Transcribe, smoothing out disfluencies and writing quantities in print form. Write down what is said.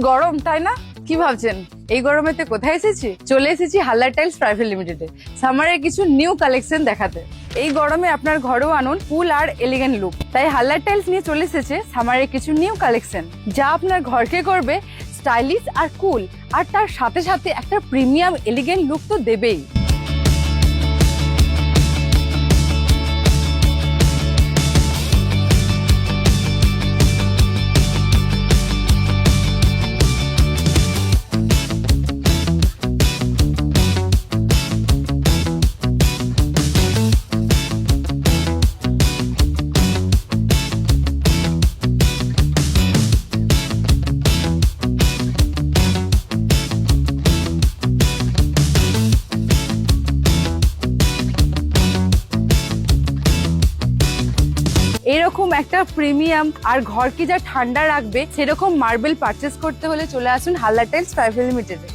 গরম তাই না? কি ভাবছেন এই গরমেতে কোথায় এসেছি? চলে এসেছি হালদার টাইলস প্রাইভেট লিমিটেডে সামারের কিছু নিউ কালেকশন দেখাতে। এই গরমে আপনার ঘরেও আনুন কুল আর এলিগেন্ট লুক। তাই হালদার টাইলস নিয়ে চলে এসেছে সামারের কিছু নিউ কালেকশন, যা আপনার ঘরকে করবে স্টাইলিশ আর কুল, আর তার সাথে সাথে একটা প্রিমিয়াম এলিগেন্ট লুক তো দেবেই। এরকম একটা প্রিমিয়াম আর ঘরকে যা ঠান্ডা রাখবে সেরকম মার্বেল পারচেস করতে হলে চলে আসুন হালদার টাইলস প্রাইভেট লিমিটেডে।